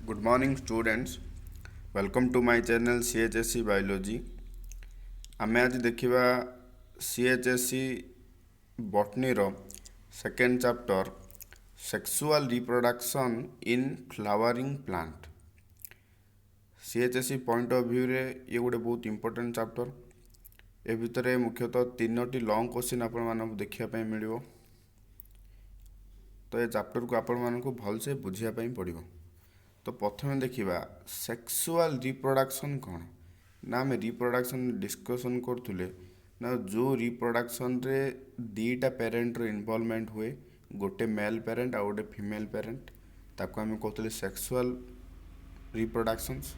Good morning students. Welcome to my channel CHSC Biology. आमे आज देखिबा CHSC botany रो second chapter sexual reproduction in flowering plant. CHSC point of view रे ये गोटे बहुत इंपोर्टेंट चैप्टर. ए भितरे मुख्यतः तीनोटी लॉन्ग क्वेश्चन आपण मानक देखिया पय मिलिबो. तो ये चैप्टर को आपण मानक भल से बुझिया पय पड़िबो. तो प्रथम देखिबा सेक्सुअल रिप्रोडक्शन कौन ना आम रिप्रोडक्शन डिस्कसन करूले ना जो रिप्रोडक्शन रे दीटा पेरेंट रो इन्वॉल्वमेंट हुए गोटे मेल पेरेंट आ गोटे फीमेल पेरेंट ताको आम कहते सेक्सुअल रिप्रोडक्शंस.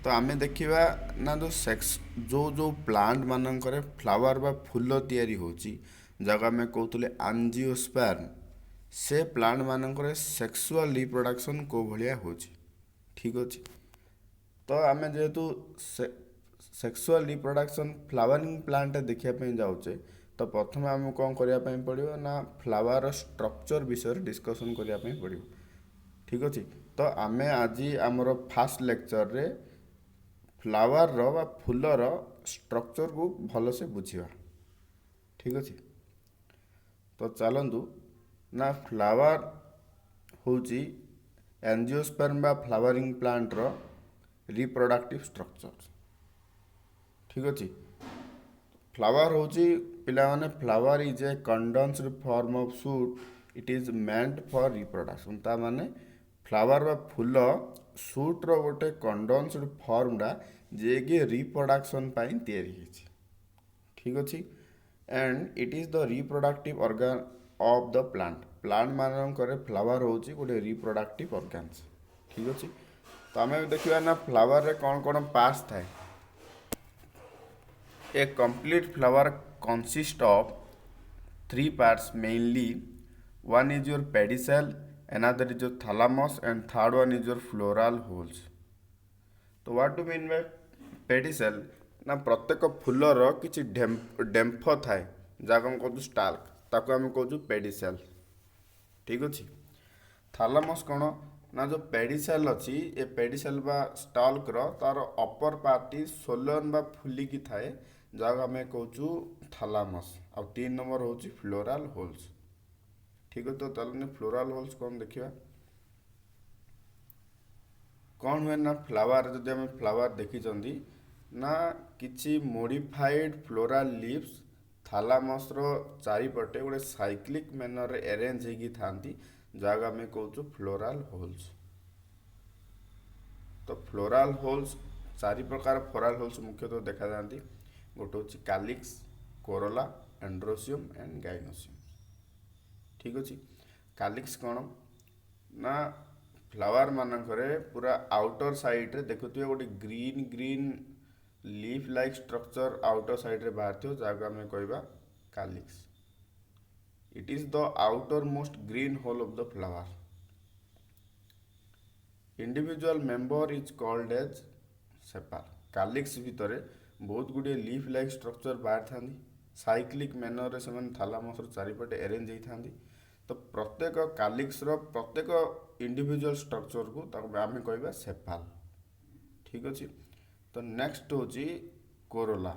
तो आम देखिबा ना जो सेक्स जो प्लांट मानकर फ्लावर बा फूल तैयारी होची जगह आम कहते एंजियोस्पर्म से प्लांट मानकर सेक्सुअल रिप्रोडक्शन को भलिया होची. ठीक अच्छे. तो आम जेहेतु सेक्सुअल रिप्रोडक्शन फ्लावरिंग प्लांट देखा जाऊे तो प्रथम आम कौन करने पड़ो ना फ्लावर स्ट्रक्चर विषय डिस्कसन करने पड़ो. ठीक अच्छे. तो आम आज आमर फास्ट लेक्चर रे फ्लावर रो बा फूलर स्ट्रक्चर को भलसे बुझा. ठीक अच्छे. तो चलतु ना फ्लावर होची एंजियोस्पर्म बा फ्लावरिंग प्लांट रो रिप्रोडक्टिव स्ट्रक्चर. ठीक अच्छे. फ्लावर होची पिला माने flower is a condensed form of shoot. It is meant for reproduction. ता माने फ्लावर बा फूल शूट रो गोटे कंडेंस्ड फॉर्मडा जे कि रिप्रोडक्शन पाई तैयारी हिची. ठीक अच्छे. And it is the reproductive organ of the plant मानकर फ्लावर होची गोटे रिप्रोडक्टिव ऑर्गन्स. ठीक अच्छे. तो आम देखा ना फ्लावर रे कौन कौन पार्ट्स थाए. A complete flower consist of three parts mainly. One is your pedicel, another is your thalamus and third one is your floral holes. तो what do mean by pedicel ना प्रत्येक फूलर किसी डेम्फ थाए जहाँ आम कहूँ स्टाल्क ताको आम कहूँ पेडिसेल. ठीक अच्छे. थालामस कौन ना जो पेडिसेल अच्छी ए पेडिसेल बा स्टाल्क रो तार अपर पार्टी सोलन बा फुलिकी थाए जहाँ आम कहूँ थालामस. आ 3 नंबर हूँ फ्लोराल होल्स. ठीक है. तो चलने फ्लोराल होल्स कौन देखिए कौन हुए ना फ्लावर जब आम फ्लावर देखी ना किसी मोडिफाइड फ्लोराल लीव्स थालामस रो चारिपटे गोटे साइक्लिक मैनर अरेंज होगी थांती जहाँ आम कहूँ फ्लोराल होल्स. तो फ्लोराल होल्स चारि प्रकार फ्लोराल होल्स मुख्यतः देखा जाती. गोटे हूँ calyx, Corolla, androecium and gynoecium. ठीक अच्छे. कैलिक्स कौन ना फ्लावर मानकरे पूरा आउटर साइड रे देखुए गोटे green green leaf like structure outer side रे बाहर थो जहाँ आम कहवा calyx. It is the outermost green whorl of the flower. Individual member is called as sepal. Calyx भितर बहुत गुड़े लीफ लाइक स्ट्रक्चर बाहर था साइक्लिक मैनर से थालामस चारिपटे अरेंज होती. तो प्रत्येक कैलिक्स रो प्रत्येक इंडिविजुअल स्ट्रक्चर को आम कहवा सेपाल. ठीक अच्छे. तो नेक्स्ट हूँ कोरोला.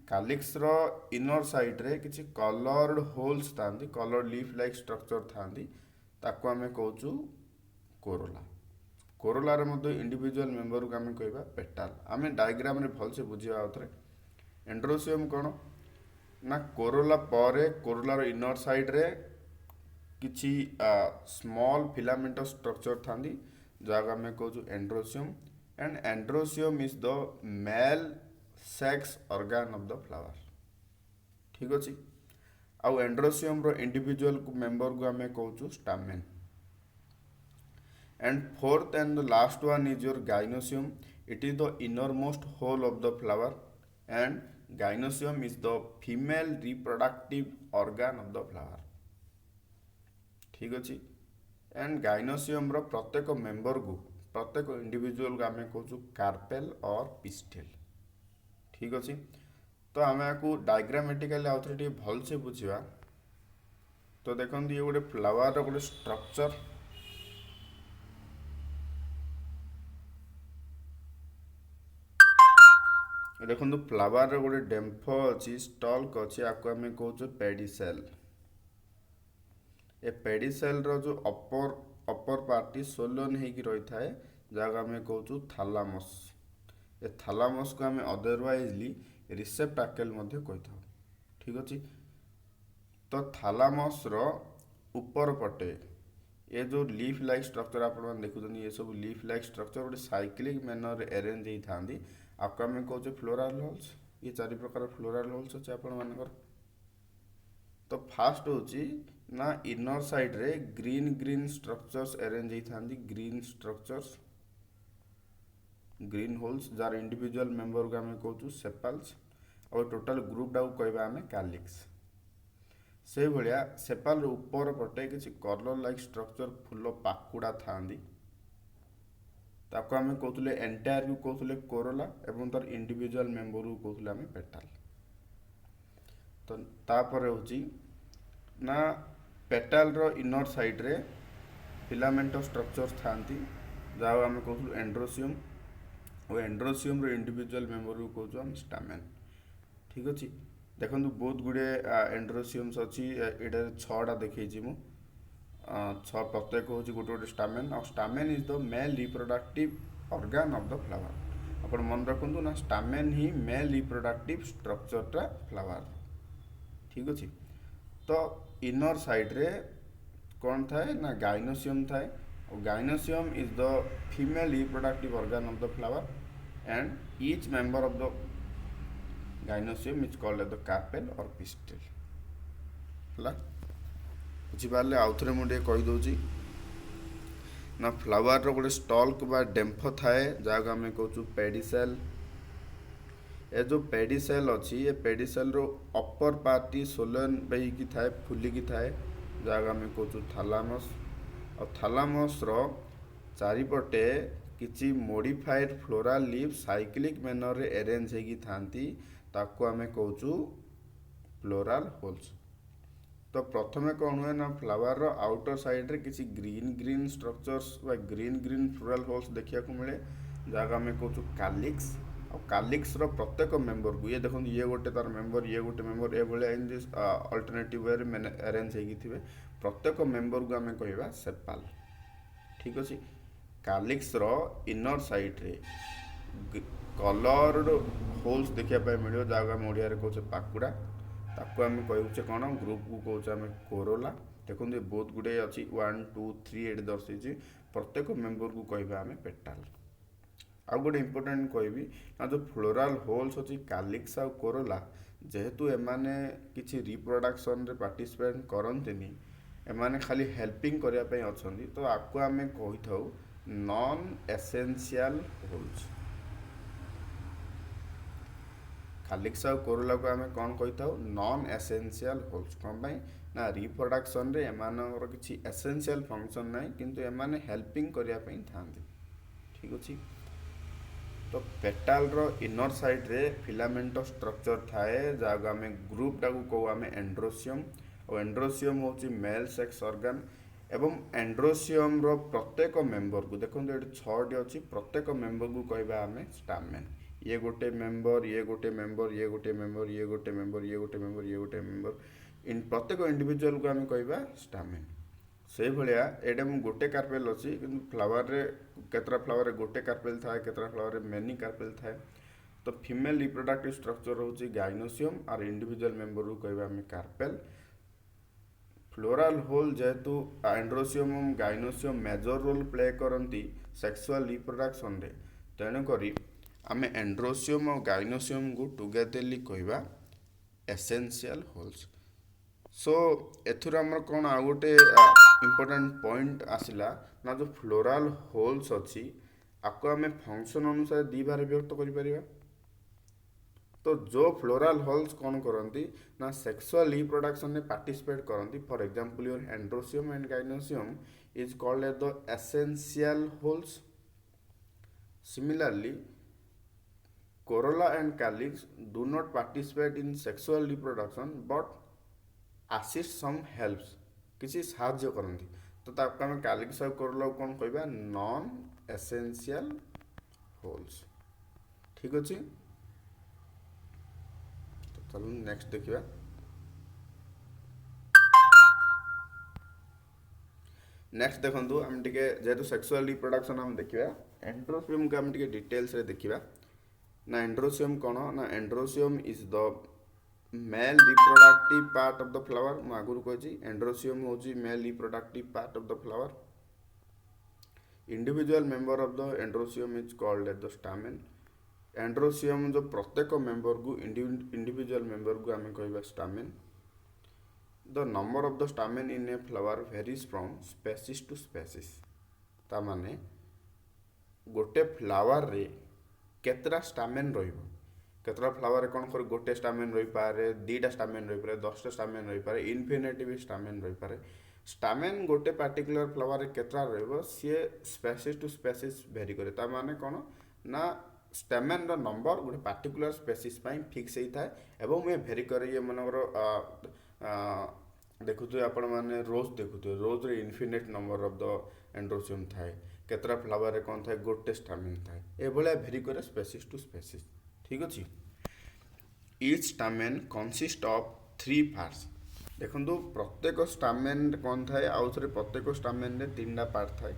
कैलिक्स रो इनर साइड रे किसी कलर्ड होल्स था कलर्ड लीफ लाइक स्ट्रक्चर था ताको आम कहूँ कोरोला. कोरोला रे मध्य इंडिविजुअल मेंबर को आम कहवा पेटाल. आम डायग्राम रे भल से बुझा आउथरे. एंड्रोसियम कौन ना कोरोला पर कोरोलार इनर साइड रे किसी स्मॉल फिलामेंटस स्ट्रक्चर था जहाँ आम कहूँ androecium. And androecium is the male sex organ of the flower. ठीक अच्छे. आउ एंड्रोसियम रो इंडिविजुअल मेंबर को आम कहूँ stamen. And fourth and the last one is your gynoecium. It is the inner most whorl of the flower and gynoecium is the female reproductive organ of the flower. ठीक अच्छे. And gynoecium रो प्रत्येक member को प्रत्येक individual को आम कहूँ carpel और पिस्टेल. ठीक अच्छे. तो आम आपको डायग्रामेटिकली आउ थे भल से बुझा. तो देखते ये गोटे फ्लावर गोटे स्ट्रक्चर ଦେଖନ୍ତୁ ଫ୍ଲାୱାର ଗୋଟେ ଡେମ୍ଫ ଅଛି, ଷ୍ଟଲ୍କ ଅଛି, ଆକୁ ଆମେ କହୁଛୁ ପେଡିସେଲ୍। ଏ ପେଡିସେଲ୍ର ଯେଉଁ ଅପର ପାର୍ଟଟି ସୋଲନ୍ ହେଇକି ରହିଥାଏ, ଯାହାକୁ ଆମେ କହୁଛୁ ଥାଲାମସ୍। ଏ ଥାଲାମସ୍କୁ ଆମେ ଅଦରୱାଇଜଲି ରିସେପ୍ଟାକେଲ୍ ମଧ୍ୟ କହିଥାଉ। ଠିକ୍ ଅଛି। ତ ଥାଲାମସ୍ର ଉପର ପଟେ ଏ ଯେଉଁ ଲିଫ୍ ଲାଇକ୍ ଷ୍ଟ୍ରକ୍ଚର ଆପଣମାନେ ଦେଖୁଛନ୍ତି, ଏ ସବୁ ଲିଫ୍ ଲାଇକ୍ ଷ୍ଟ୍ରକ୍ଚର ଗୋଟେ ସାଇକ୍ଲିକ୍ ମ୍ୟାନରରେ ଆରେଞ୍ଜ ହେଇଥାନ୍ତି, ଆକୁ ଆମେ କହୁଛେ ଫ୍ଲୋରାଲ୍ ହୋଲ୍ସ। ଏ ଚାରି ପ୍ରକାର ଫ୍ଲୋରାଲ୍ ହୋଲ୍ସ ଅଛି ଆପଣମାନଙ୍କର। ତ ଫାଷ୍ଟ ହେଉଛି ନା ଇନର ସାଇଡ୍ରେ ଗ୍ରୀନ୍ ଷ୍ଟ୍ରକ୍ଚର୍ସ ଆରେଞ୍ଜ ହେଇଥାନ୍ତି, ଗ୍ରୀନ୍ ହୋଲ୍ସ, ଯାହାର ଇଣ୍ଡିଭିଜୁଆଲ ମେମ୍ବରକୁ ଆମେ କହୁଛୁ ସେପାଲ୍ସ, ଆଉ ଟୋଟାଲ ଗ୍ରୁପଟାକୁ କହିବା ଆମେ କାଲିକ୍ସ। ସେଇଭଳିଆ ସେପାଲର ଉପର ପଟେ କିଛି କଲର୍ ଲାଇକ୍ ଷ୍ଟ୍ରକ୍ଚର ଫୁଲ ପାଖୁଡ଼ା ଥାନ୍ତି, ତାକୁ ଆମେ କହୁଥିଲେ ଏଣ୍ଟାୟାରକୁ କହୁଥିଲେ କୋରୋଲା, ଏବଂ ତାର ଇଣ୍ଡିଭିଜୁଆଲ ମେମ୍ବରକୁ କହୁଥିଲେ ଆମେ ପେଟାଲ। ତ ତାପରେ ହେଉଛି ନା ପେଟାଲର ଇନର ସାଇଡ୍ରେ ଫିଲାମେଣ୍ଟ ଷ୍ଟ୍ରକ୍ଚର୍ସ ଥାନ୍ତି, ଯାହାକୁ ଆମେ କହୁଥିଲୁ ଏଣ୍ଡ୍ରୋସିୟମ୍, ଆଉ ଏଣ୍ଡ୍ରୋସିୟମ୍ର ଇଣ୍ଡିଭିଜୁଆଲ ମେମ୍ବରକୁ କହୁଛୁ ଆମେ ଷ୍ଟାମେନ୍। ଠିକ୍ ଅଛି। ଦେଖନ୍ତୁ ବହୁତ ଗୁଡ଼ିଏ ଏଣ୍ଡ୍ରୋସିୟମ୍ସ ଅଛି, ଏଇଟାରେ 6ଟା ଦେଖେଇଛି ମୁଁ। ପ୍ରତ୍ୟେକ ହେଉଛି ଗୋଟେ ଗୋଟେ ଷ୍ଟାମେନ୍, ଆଉ ଷ୍ଟାମେନ୍ is the mail reproductive organ of the flower. ଆପଣ ମନେ ରଖନ୍ତୁ ନା, ଷ୍ଟାମେନ୍ ହିଁ ମେଲ୍ ରିପ୍ରଡକ୍ଟିଭ୍ ଷ୍ଟ୍ରକ୍ଚରଟା ଫ୍ଲାୱାର। ଠିକ୍ ଅଛି। ତ ଇନର ସାଇଡ୍ରେ କ'ଣ ଥାଏ ନା ଗାଇନୋସିୟମ୍ ଥାଏ, ଆଉ gynoecium is the female reproductive organ of the flower, and each member of the gynosium is called as the carpel or pistil। ହେଲା, ବୁଝିପାରିଲେ? ଆଉଥରେ ମୁଁ ଟିକେ କହିଦେଉଛି ନା, ଫ୍ଲାୱାରର ଗୋଟେ ଷ୍ଟଲ୍କ ବା ଡେମ୍ଫ ଥାଏ, ଯାହାକୁ ଆମେ କହୁଛୁ ପେଡିସେଲ୍। ଏ ଯେଉଁ ପେଡିସେଲ୍ ଅଛି, ଏ ପେଡିସେଲ୍ର ଅପର ପାର୍ଟଟି ସୋଲନ୍ ହେଇକି ଥାଏ, ଫୁଲିକି ଥାଏ, ଯାହାକୁ ଆମେ କହୁଛୁ ଥାଲାମସ୍। ଆଉ ଥାଲାମସ୍ର ଚାରିପଟେ କିଛି ମୋଡ଼ିଫାଏଡ୍ ଫ୍ଲୋରାଲ୍ ଲିଭ୍ ସାଇକ୍ଲିକ୍ ମ୍ୟାନରରେ ଆରେଞ୍ଜ ହେଇକି ଥାନ୍ତି, ତାକୁ ଆମେ କହୁଛୁ ଫ୍ଲୋରାଲ୍ ହୋଲ୍ସ। ତ ପ୍ରଥମେ କ'ଣ ହୁଏ ନା, ଫ୍ଲାୱାରର ଆଉଟର ସାଇଡ୍ରେ କିଛି ଗ୍ରୀନ୍ ଷ୍ଟ୍ରକ୍ଚର୍ସ ବା ଗ୍ରୀନ୍ ଫ୍ଲୋରାଲ୍ ହୋଲ୍ସ ଦେଖିବାକୁ ମିଳେ, ଯାହାକୁ ଆମେ କହୁଛୁ କାଲିକ୍ସ। ଆଉ କାଲିକ୍ସର ପ୍ରତ୍ୟେକ ମେମ୍ବରକୁ, ଇଏ ଦେଖନ୍ତୁ, ଇଏ ଗୋଟେ ତାର ମେମ୍ବର, ଇଏ ଗୋଟେ ମେମ୍ବର, ଏଭଳିଆ ଇନ୍ ଦିସ୍ ଅଲ୍ଟରନେଟିଭ୍ ୱେରେ ଆରେଞ୍ଜ ହେଇକି ଥିବେ, ପ୍ରତ୍ୟେକ ମେମ୍ବରକୁ ଆମେ କହିବା ସେପାଲ୍। ଠିକ୍ ଅଛି। କାଲିକ୍ସର ଇନର ସାଇଡ୍ରେ କଲର୍ଡ ହୋଲ୍ସ ଦେଖିବା ପାଇଁ ମିଳିବ, ଯାହାକୁ ଆମେ ଓଡ଼ିଆରେ କହୁଛେ ପାଖୁଡ଼ା, ତାକୁ ଆମେ କହୁଛେ କ'ଣ, ଗ୍ରୁପକୁ କହୁଛେ ଆମେ କୋରୋଲା। ଦେଖନ୍ତୁ ଏ ବହୁତ ଗୁଡ଼ିଏ ଅଛି, 1 2 3 ଏଠି ଦର୍ଶେଇଛି, ପ୍ରତ୍ୟେକ ମେମ୍ବରକୁ କହିବା ଆମେ ପେଟାଲ। ଆଉ ଗୋଟେ ଇମ୍ପୋର୍ଟାଣ୍ଟ କହିବି ନା, ଯେଉଁ ଫ୍ଲୋରାଲ୍ ହୋଲ୍ସ ଅଛି କାଲିକ୍ସ ଆଉ କୋରୋଲା, ଯେହେତୁ ଏମାନେ କିଛି ରିପ୍ରଡକ୍ସନରେ ପାର୍ଟିସିପେଟ୍ କରନ୍ତିନି, ଏମାନେ ଖାଲି ହେଲ୍ପିଂ କରିବା ପାଇଁ ଅଛନ୍ତି, ତ ଆକୁ ଆମେ କହିଥାଉ ନନ୍ ଏସେନ୍ସିଆଲ ହୋଲ୍ସ। କାଲିକ୍ସ ଆଉ କୋରୋଲାକୁ ଆମେ କ'ଣ କହିଥାଉ, ନନ୍ ଏସେନ୍ସିଆଲ ହୋଲ୍ସ। କ'ଣ ପାଇଁ ନା, ରିପ୍ରଡକ୍ସନରେ ଏମାନଙ୍କର କିଛି ଏସେନ୍ସିଆଲ ଫଙ୍କସନ୍ ନାହିଁ, କିନ୍ତୁ ଏମାନେ ହେଲ୍ପିଂ କରିବା ପାଇଁ ଥାନ୍ତି। ଠିକ୍ ଅଛି। ତ ପେଟାଲର ଇନର ସାଇଡ୍ରେ ଫିଲାମେଣ୍ଟ ଷ୍ଟ୍ରକ୍ଚର ଥାଏ, ଯାହାକୁ ଆମେ ଗ୍ରୁପଟାକୁ କହୁ ଆମେ ଏଣ୍ଡ୍ରୋସିୟମ୍, ଆଉ ଏଣ୍ଡ୍ରୋସିୟମ୍ ହେଉଛି ମେଲ୍ ସେକ୍ସ ଅର୍ଗାନ୍, ଏବଂ ଏଣ୍ଡ୍ରୋସିୟମ୍ର ପ୍ରତ୍ୟେକ ମେମ୍ବରକୁ, ଦେଖନ୍ତୁ ଏଠି 6ଟି ଅଛି, ପ୍ରତ୍ୟେକ ମେମ୍ବରକୁ କହିବା ଆମେ ଷ୍ଟାମେନ୍। ଇଏ ଗୋଟେ ମେମ୍ବର, ଇଏ ଗୋଟେ ମେମ୍ବର, ଇଏ ଗୋଟେ ମେମ୍ବର, ଇଏ ଗୋଟେ ମେମ୍ବର, ଇଏ ଗୋଟେ ମେମ୍ବର, ଇଏ ଗୋଟେ ମେମ୍ବର, ପ୍ରତ୍ୟେକ ଇଣ୍ଡିଭିଜୁଆଲକୁ ଆମେ କହିବା ଷ୍ଟାମେନ୍। ସେଇଭଳିଆ ଏଇଟା ମୁଁ ଗୋଟେ କାର୍ପେଲ୍ ଅଛି, କିନ୍ତୁ ଫ୍ଲାୱାରରେ କେତେଟା ଫ୍ଲାୱାରରେ ଗୋଟେ କାର୍ପେଲ୍ ଥାଏ, କେତେଟା ଫ୍ଲାୱାରରେ ମେନି କାର୍ପେଲ୍ ଥାଏ। ତ ଫିମେଲ୍ ରିପ୍ରଡକ୍ଟିଭ୍ ଷ୍ଟ୍ରକ୍ଚର ହେଉଛି ଗାଇନୋସିୟମ୍, ଆର ଇଣ୍ଡିଭିଜୁଆଲ ମେମ୍ବରକୁ କହିବା ଆମେ କାର୍ପେଲ୍। ଫ୍ଲୋରାଲ୍ ହୋଲ୍ ଯେହେତୁ ଏଣ୍ଡ୍ରୋସିୟମ୍ ଏବଂ ଗାଇନୋସିୟମ୍ ମେଜର ରୋଲ୍ ପ୍ଲେ କରନ୍ତି ସେକ୍ସୁଆଲ୍ ରିପ୍ରଡକ୍ସନରେ, ତେଣୁକରି ଆମେ ଏଣ୍ଡ୍ରୋସିୟମ୍ ଆଉ ଗାଇନୋସିୟମ୍କୁ ଟୁଗେଦରଲି କହିବା ଏସେନ୍ସିଆଲ ହୋଲ୍ସ। ସୋ ଏଥିରୁ ଆମର କ'ଣ ଆଉ ଗୋଟେ ଇମ୍ପୋର୍ଟାଣ୍ଟ ପଏଣ୍ଟ ଆସିଲା ନା, ଯେଉଁ ଫ୍ଲୋରାଲ୍ ହୋଲ୍ସ ଅଛି, ଆକୁ ଆମେ ଫଙ୍କସନ୍ ଅନୁସାରେ ଦୁଇ ଭାଗରେ ବିଭକ୍ତ କରିପାରିବା। ତ ଯେଉଁ ଫ୍ଲୋରାଲ୍ ହୋଲ୍ସ କ'ଣ କରନ୍ତି ନା, ସେକ୍ସୁଆଲ୍ ରିପ୍ରଡକ୍ସନରେ ପାର୍ଟିସିପେଟ୍ କରନ୍ତି। For example, your androecium and gynoecium is called as the essential whorls. Similarly, corolla and calyx do not participate in sexual reproduction but assist some helps, କିଛି ସାହାଯ୍ୟ କରନ୍ତି। ତ ତାକୁ ଆମେ କାଲିକ୍ସ ଆଉ କୋରୋଲାକୁ କ'ଣ କହିବା, ନନ୍ ଏସେନ୍ସିଆଲ ହୋଲ୍ସ। ଠିକ୍ ଅଛି। चलो नेक्स्ट देखिए। नेक्स्ट देखो आम टे जेहेतु सेक्सुअल रिप्रोडक्शन आम देखा एंड्रोसियम को आम टे डिटेल्स रे देखा ना एंड्रोसियम कौन ना androecium is the male reproductive part of the flower मु आगुरी कही एंड्रोसियम होची male reproductive part of the flower individual member of the androecium is called as the stamen androecium जो प्रत्येक मेंबर को इंडिविजुअल मेंबर को आम कह stamen the number of the stamen in a flower varies from species to species ता माने गोटे flower रे केतरा स्टामेन रहिबो केतरा फ्लावर कौन कर गोटे स्टामेन रही पारे दीटा स्टामेन रही पारे 10टा स्टामेन रही पारे इनफिनिटी भी स्टामेन रही पारे स्टामेन गोटे पार्टिकुलर फ्लावर रे केतरा रहिबो सी स्पेसीज टू स्पेसीज वेरी करे ता माने कौन ना स्टामेन रो नंबर गोटे पार्टिकुलर स्पेसीज पई फिक्स होई थाए एवं ये वेरी करे ये मनकर देखुए आपण मैंने रोज देखुए रोज रे infinite number of the androecium थाए केतरा फ्लावर रे कौन थाए गोटे स्टामेन थाए ए भलिया वेरी करे स्पेसीज टू स्पेसीज ठीक अच्छे each stamen consist of 3 parts देखो प्रत्येक स्टामेन कौन थाए आउ थे प्रत्येक स्टामेन रे 3टा पार्ट थाए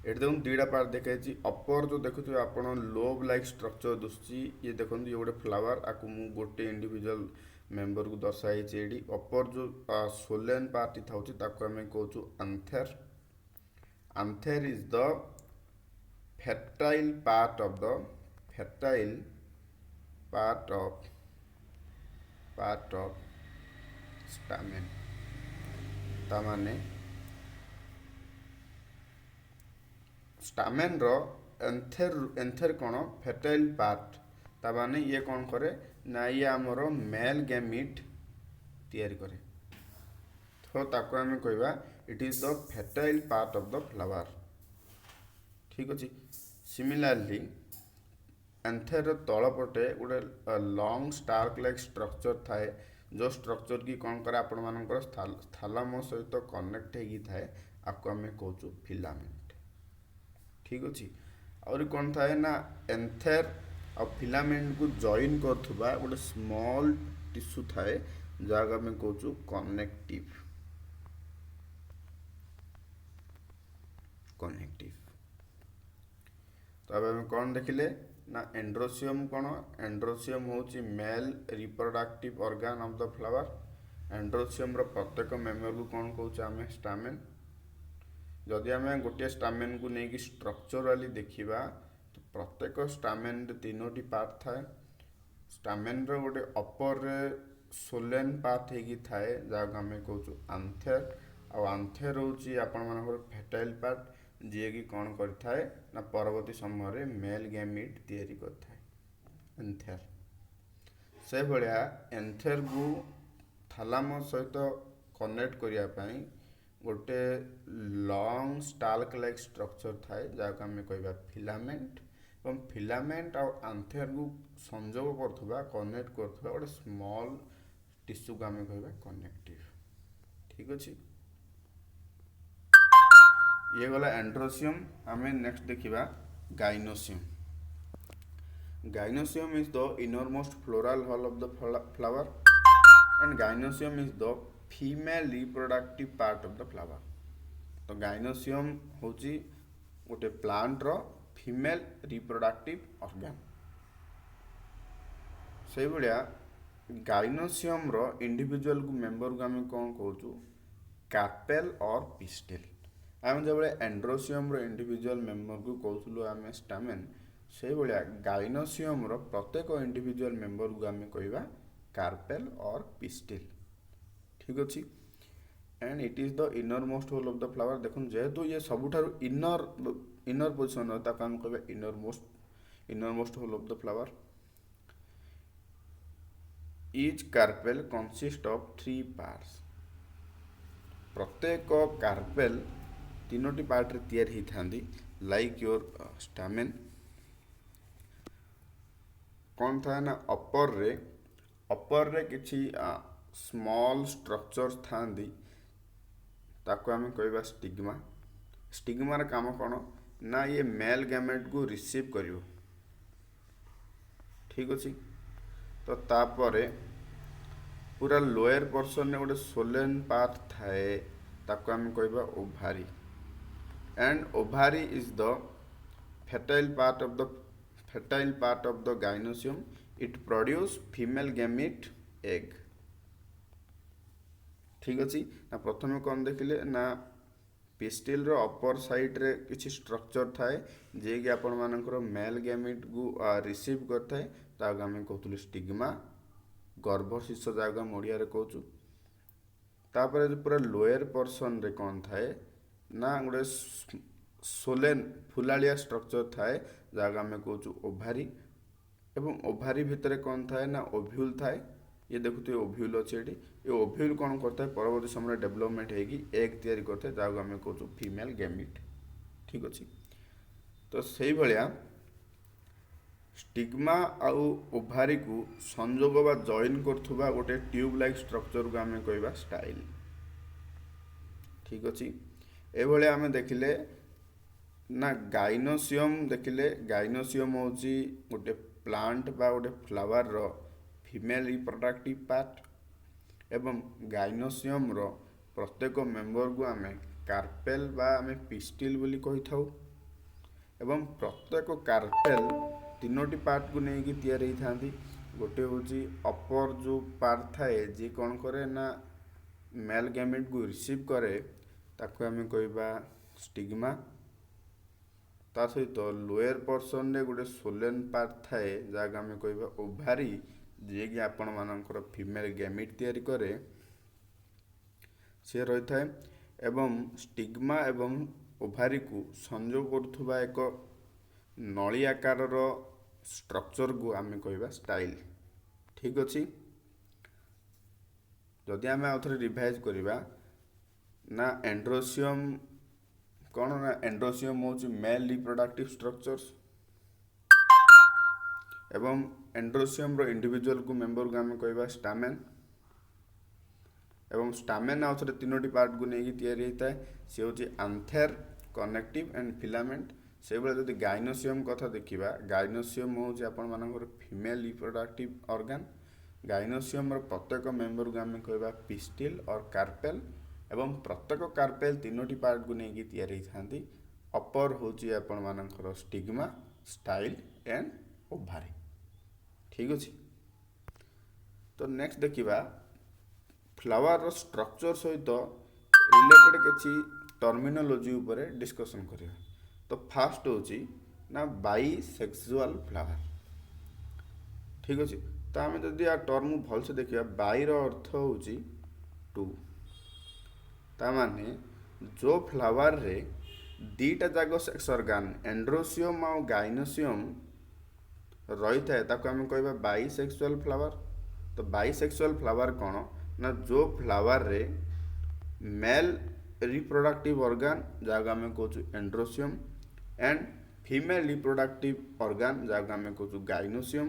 ये देखो 2टा पार्ट देखाई अपर जो देखुए आप लोब लाइक स्ट्रक्चर दुसुची ये देखो ये गोटे फ्लावर आपको मु गोटे इंडिविजुअल मेंबर को दर्शाई ये अपर जो सोलेन पार्ट था आम कहूँ anther anther is the fertile part of the fertile part of stamen ता माने स्टामेन रो एंथेर कौन फर्टाइल पार्ट ता माने ये कौन करे ना ये आमर मेल गैमिट तैयारी करे तो ताको आम कहवा it is the fertile part of the flower ठीक अच्छे सिमिलारली एंथेर तलपटे गोटे लॉन्ग स्टार्क लाइक स्ट्रक्चर थाए जो स्ट्रक्चर की कौन करे आपण मानकर थालामस सहित कनेक्ट होगी थाए आपको आम कहूँ फिलामेंट ठीक अच्छे और कौन थाए ना एंथेर आ फिलामेंट को जॉइन करथुबा गोटे स्मॉल टिश्यू थाए जहाँ आम कहूँ कनेक्टिव तो अब आम कौन देखिले ना एंड्रोसियम कौन एंड्रोसियम होची male reproductive organ of the flower androecium रो प्रत्येक मेंबर को कौन कहूँ आम स्टामेन जदि आम गोटे स्टामेन को लेकिन स्ट्रक्चराली देखा तो प्रत्येक स्टामेन 3टी पार्ट थाए स्टामेन रो गोटे अपर सोलेन पार्ट होगी थाए जहाँ आम कहूँ आंथेर आंथेर होची आपण मानकर फर्टाइल पार्ट जी कि कौन करथाए ना परवर्ती समय रे मेल गैमिट तैयारी करथाए एंथेर से भलिया एंथेर को थालामस सहित कनेक्ट करिया पई गोटे लॉन्ग स्टाल्क लाइक स्ट्रक्चर थाए जहाँ आम कहवा फिलामेंट और फिलामेंट आ आंथेर को संजोग करथुबा कनेक्ट करथुबा गोटे स्मॉल टिश्यू को आम कहवा कनेक्टिव ठीक अच्छे ये गला एंड्रोसियम आम नेक्स्ट देखा gynoecium gynoecium is the innermost floral hall of the flower and gynoecium is the female reproductive part of the flower तो गाइनोसियम होची गोटे प्लांट रो फीमेल रिप्रोडक्टिव ऑर्गन से भलिया गाइनोसियम रो इंडिविजुअल को मेंबर को आम कौन कहूँ कार्पेल और पिस्टिल आम जो एंड्रोसियम रो इंडिविजुअल मेंबर को कहूँ आम स्टामेन से भाया गाइनोसियम रो प्रत्येक इंडिविजुअल मेंबर को आम कहवा कार्पेल और पिस्टिल ठीक अच्छे and it is the inner most whorl of the flower देखो जेहेतु ये सबुठार इनर पोजिशन आम कह inner most whorl of the flower each carpel consist of 3 parts प्रत्येक कार्पेल 3टी पार्ट रे तैयारी होती लाइक योर स्टामेन कौन था ना अपर रे किसी स्मॉल स्ट्रक्चर था ताको आम कहवा स्टिग्मा स्टिग्मार काम कौन ना ये मेल गैमेट को रिसीव करियो ठीक अच्छे तो तापर पूरा लोअर पोर्शन गोटे सोलेन पार्ट थाए ताको आम कहबा ovary and ovary is the fertile part of the fertile part of the gynecium. It produce female gamete egg. ठीक अच्छी ना प्रथम कौन देखिले ना पिस्टिल रो अपर साइड रे किछि स्ट्रक्चर थाए जे कि आपण मानकर मेल गैमेट को रिसीव करथाए ताको आमे कहतुले स्टिग्मा गर्भशीर्ष जागा ओडिया रे कहचु तापर पूरा लोअर पोर्शन रे कौन थाए ना गोटे सोलेन फुलालिया स्ट्रक्चर थाए जहाँ आम कहूँ ओभारी एवं ओभारी भितर कौन थाए ना ओव्यूल थाए ये देखुए ओव्यूल अच्छे ये ओव्यूल कौन करता है परवर्ती समय डेवलपमेंट होगी एग तैयारी करता है जहाँ आम कहूँ फीमेल गैमिट ठीक अच्छे तो से भाया स्टिग्मा आउ ओभारी को संजोग बा जॉइन करथुबा गोटे ट्यूब लाइक स्ट्रक्चर को आम कहवा स्टाइल ठीक अच्छे ये आम देखिले ना गाइनोसियम देखिले गाइनोसियम होची गोटे प्लांट बा गोटे फ्लावर रो फीमेल रिप्रोडक्टिव पार्ट एवं गाइनोसियम रो प्रत्येक मेंबर को आमे कार्पेल बा आमे पिस्टिल बोली कहि थाउ एवं प्रत्येक कार्पेल तीनोटी पार्ट को नहीं कि तैयार थांती गोटे होची अपर जो पार्ट थाए जे कौन करे ना मेल गैमेट को रिसीव करे ताको आमे कहबा स्टिग्मा ता सहित लोअर पोर्शन रे गोटे सोलेन पार्ट थाए जहाँ आम कहबा ओभारी जे कि आपण मानकर फीमेल गैमिट तैयारी करे से रही थाए एवं स्टिग्मा एवं ओभारी को संयोग करथुबा एक नली आकार रो स्ट्रक्चर को आम कहबा स्टाइल ठीक अच्छी जदि आम आउथरे रिवाइज करिबा ना एंड्रोसियम कौन ना एंड्रोसियम होची मेल रिप्रोडक्टिव स्ट्रक्चर्स एवं एंड्रोसियम रो इंडिविजुअल को मेंबर को आम कहबा स्टामेन एवं स्टामेन आउथरे तीनोटी पार्ट को नहीं तैयारी होता है से होची आंथेर कनेक्टिव एंड फिलामेंट से बेले जदि गाइनोसियम कथा देखिबा गाइनोसियम होची आपण मानकर फीमेल रिप्रोडक्टिव ऑर्गन गाइनोसियम रो प्रत्येक मेंबर को आम कहबा पिस्टिल और कार्पेल एवं प्रत्येक कार्पेल तीनोटी पार्ट को नहीं तैयारी थांती अपर होची आपण मानकर स्टिग्मा स्टाइल एंड ओभारी ठीक अच्छे तो नेक्स्ट देखिबा फ्लावर रो स्ट्रक्चर सहित रिलेटेड किछि टर्मिनोलॉजी ऊपर डिस्कशन करिया तो फास्ट होची ना बाइसेक्सुअल फ्लावर ठीक अच्छे तो आम जदि आ टर्म भल से देखिया बाई रो अर्थ होची टू ता माने जो फ्लावर रे दीटा जागो सेक्स ऑर्गन एंड्रोसियम और गाइनोसियम रही थाए ताको आम कहबा बाइसेक्सुअल फ्लावर तो बाइसेक्सुअल फ्लावर कौन ना जो फ्लावर रे मेल रिप्रोडक्टिव ऑर्गन जहाँ आम कहूँ androecium and female reproductive organ जहाँ आम कहूँ गाइनोसियम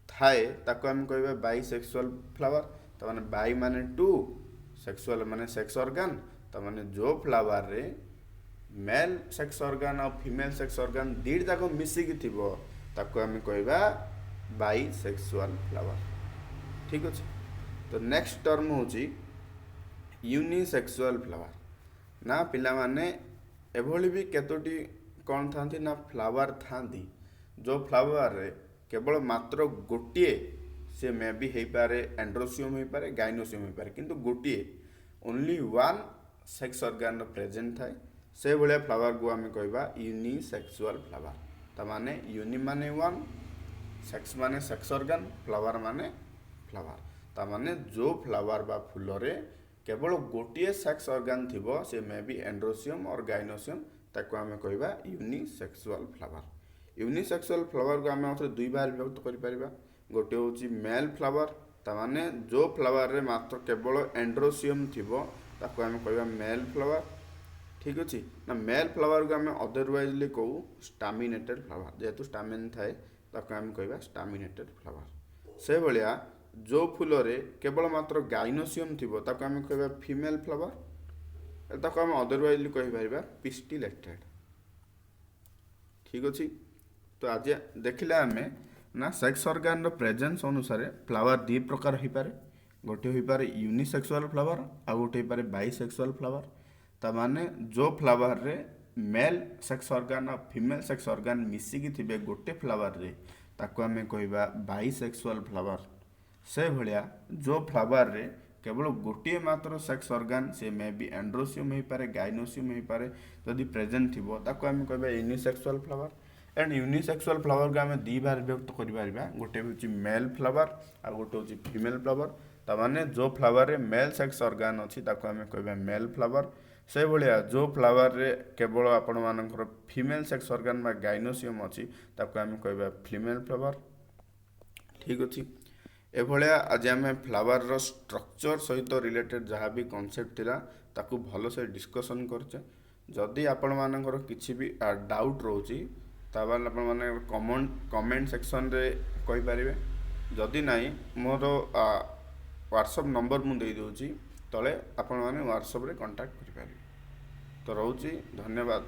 थाए ताको आम कहबा बाइसेक्सुअल फ्लावर तो माने बाई माने टू सेक्सुअल माने सेक्स ऑर्गन तो माने जो फ्लावर रे मेल सेक्स ऑर्गन और फीमेल सेक्स ऑर्गन दीड जाक मिसिकी थिबो ताको आम कहबा बाइसेक्सुअल फ्लावर ठीक अच्छे तो नेक्स्ट टर्म होची यूनिसेक्सुअल फ्लावर ना पिला माने एभली भी केतोटी कौन थांती ना फ्लावर थांती जो फ्लावर रे केवल मात्र गोटिए से मे भी हो पारे एंड्रोसियम हो पारे गाइनोसियम हो पारे किंतु गोटिए only one sex organ present थाए से भाया फ्लावर को आम कहबा यूनिसेक्सुअल फ्लावर ता माने यूनि माने वन सेक्स माने सेक्स ऑर्गन फ्लावर माने फ्लावर ता माने जो फ्लावर बा फूल रे केवल गोटिए सेक्स ऑर्गन थिबो से मे भी एंड्रोसियम और गाइनोसियम ताको आम कहबा यूनिसेक्सुअल फ्लावर यूनिसेक्सुअल फ्लावर को आम दुई बार विभक्त करि परिबा गोटे होची मेल फ्लावर ता माने जो फ्लावर रे मात्र केवल एंड्रोसियम थिबो ताको आम कहबा मेल फ्लावर ठीक अच्छे ना मेल फ्लावर को आम अदरवाइजली कहू स्टामिनेटेड फ्लावर जेहेतु स्टामिन थाए ताको आम कहबा स्टामिनेटेड फ्लावर से भलिया जो फूल रे केवल मात्र गाइनोसियम थिबो ताको आम कहबा फीमेल फ्लावर ताको आम अदरवाइजली कहि परिबा पिस्टिलेटेड ठीक अच्छे तो आज देखिले आमे ନା ସେକ୍ସ ଅର୍ଗାନର ପ୍ରେଜେନ୍ସ ଅନୁସାରେ ଫ୍ଲାୱାର ଦୁଇ ପ୍ରକାର ହୋଇପାରେ। ଗୋଟିଏ ହୋଇପାରେ ୟୁନିସେକ୍ସୁଆଲ ଫ୍ଲାୱାର, ଆଉ ଗୋଟେ ହୋଇପାରେ ବାଇସେକ୍ସୁଆଲ ଫ୍ଲାୱାର। ତାମାନେ ଯେଉଁ ଫ୍ଲାୱାରରେ ମେଲ୍ ସେକ୍ସ ଅର୍ଗାନ ଆଉ ଫିମେଲ୍ ସେକ୍ସ ଅର୍ଗାନ ମିଶିକି ଥିବେ ଗୋଟେ ଫ୍ଲାୱାରରେ, ତାକୁ ଆମେ କହିବା ବାଇସେକ୍ସୁଆଲ ଫ୍ଲାୱାର। ସେଭଳିଆ ଯେଉଁ ଫ୍ଲାୱାରରେ କେବଳ ଗୋଟିଏ ମାତ୍ର ସେକ୍ସ ଅର୍ଗାନ, ସେ ମେ ବି ଆଣ୍ଡ୍ରୋସିୟମ୍ ହୋଇପାରେ, ଗାଇନୋସିୟମ୍ ହୋଇପାରେ, ଯଦି ପ୍ରେଜେଣ୍ଟ ଥିବ ତାକୁ ଆମେ କହିବା ୟୁନିସେକ୍ସୁଆଲ ଫ୍ଲାୱାର। ଏଣ୍ଡ ୟୁନିସେକ୍ସୁଆଲ ଫ୍ଲାୱାରକୁ ଆମେ ଦୁଇ ଭାଗରେ ବିଭକ୍ତ କରିପାରିବା। ଗୋଟେ ହେଉଛି ମେଲ୍ ଫ୍ଲାୱାର ଆଉ ଗୋଟେ ହେଉଛି ଫିମେଲ୍ ଫ୍ଲାୱାର। ତାମାନେ ଯେଉଁ ଫ୍ଲାୱାରରେ ମେଲ୍ ସେକ୍ସ ଅର୍ଗାନ ଅଛି ତାକୁ ଆମେ କହିବା ମେଲ୍ ଫ୍ଲାୱାର। ସେଭଳିଆ ଯେଉଁ ଫ୍ଲାୱାରରେ କେବଳ ଆପଣମାନଙ୍କର ଫିମେଲ୍ ସେକ୍ସ ଅର୍ଗାନ ବା ଗାଇନୋସିୟମ୍ ଅଛି ତାକୁ ଆମେ କହିବା ଫିମେଲ୍ ଫ୍ଲାୱାର। ଠିକ୍ ଅଛି। ଏଭଳିଆ ଆଜି ଆମେ ଫ୍ଲାୱାରର ଷ୍ଟ୍ରକ୍ଚର ସହିତ ରିଲେଟେଡ୍ ଯାହା ବି କନସେପ୍ଟ ଥିଲା ତାକୁ ଭଲସେ ଡିସ୍କସନ୍ କରୁଛେ। ଯଦି ଆପଣମାନଙ୍କର କିଛି ବି ଡାଉଟ୍ ରହୁଛି ତାହେଲେ ଆପଣମାନେ କମେଣ୍ଟ ସେକ୍ସନରେ କହିପାରିବେ। ଯଦି ନାହିଁ, ମୋର ହ୍ୱାଟ୍ସଆପ୍ ନମ୍ବର ମୁଁ ଦେଇଦେଉଛି ତଳେ, ଆପଣମାନେ ହ୍ୱାଟ୍ସଆପ୍ରେ କଣ୍ଟାକ୍ଟ କରିପାରିବେ। ତ ରହୁଛି, ଧନ୍ୟବାଦ।